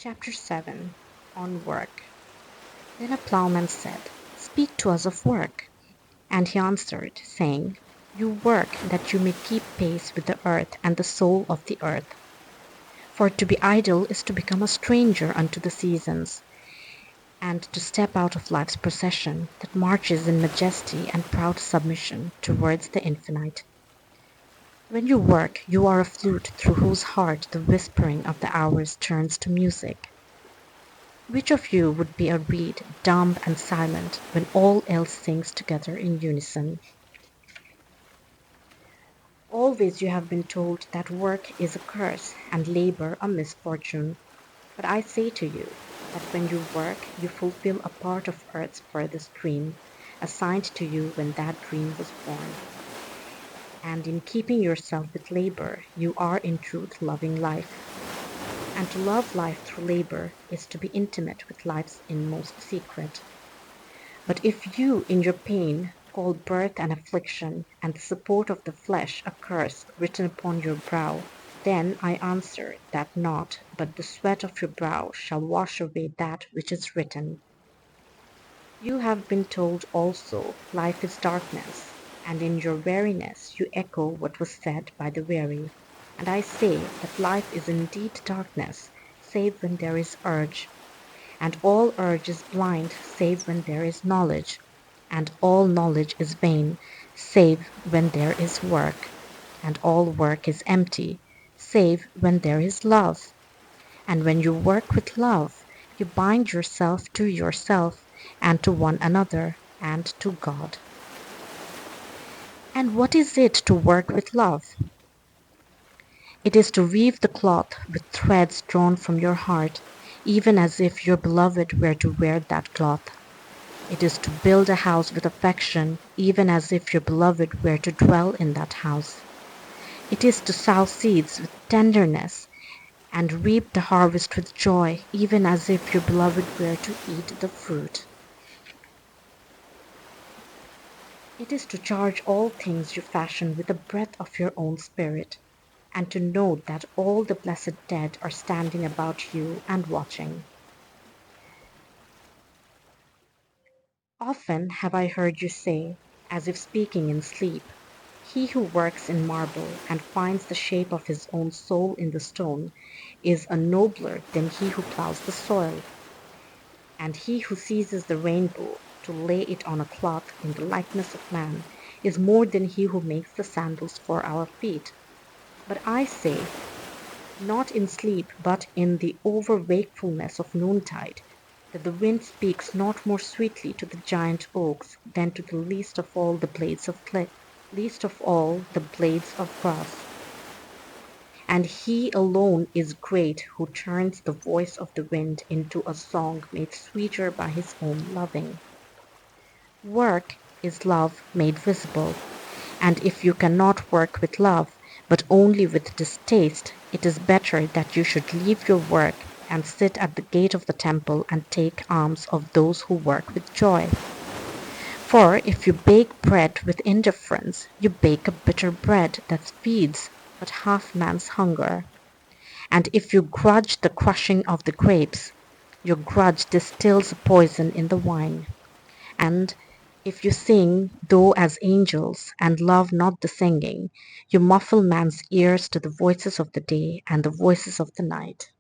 Chapter 7 On Work. Then a plowman said, "Speak to us of work." And he answered, saying, "You work that you may keep pace with the earth and the soul of the earth. For to be idle is to become a stranger unto the seasons, and to step out of life's procession that marches in majesty and proud submission towards the infinite. When you work, you are a flute through whose heart the whispering of the hours turns to music. Which of you would be a reed, dumb and silent, when all else sings together in unison? Always you have been told that work is a curse and labor a misfortune. But I say to you that when you work, you fulfill a part of earth's furthest dream, assigned to you when that dream was born. And in keeping yourself with labor, you are in truth loving life. And to love life through labor is to be intimate with life's inmost secret. But if you in your pain call birth an affliction, and the support of the flesh a curse written upon your brow, then I answer that naught but the sweat of your brow shall wash away that which is written. You have been told also, life is darkness, and in your weariness you echo what was said by the weary. And I say that life is indeed darkness, save when there is urge. And all urge is blind save when there is knowledge, and all knowledge is vain save when there is work, and all work is empty save when there is love. And when you work with love, you bind yourself to yourself and to one another and to God. And what is it to work with love? It is to weave the cloth with threads drawn from your heart, even as if your beloved were to wear that cloth. It is to build a house with affection, even as if your beloved were to dwell in that house. It is to sow seeds with tenderness and reap the harvest with joy, even as if your beloved were to eat the fruit. It is to charge all things you fashion with the breath of your own spirit, and to know that all the blessed dead are standing about you and watching. Often have I heard you say, as if speaking in sleep, "He who works in marble and finds the shape of his own soul in the stone is a nobler than he who plows the soil, and he who seizes the rainbow to lay it on a cloth in the likeness of man is more than he who makes the sandals for our feet." But I say, not in sleep but in the over wakefulness of noontide, that the wind speaks not more sweetly to the giant oaks than to the least of all the blades of grass. And he alone is great who turns the voice of the wind into a song made sweeter by his own loving. Work is love made visible, and if you cannot work with love, but only with distaste, it is better that you should leave your work and sit at the gate of the temple and take alms of those who work with joy. For if you bake bread with indifference, you bake a bitter bread that feeds but half man's hunger. And if you grudge the crushing of the grapes, your grudge distills poison in the wine. And if you sing, though as angels, and love not the singing, you muffle man's ears to the voices of the day and the voices of the night.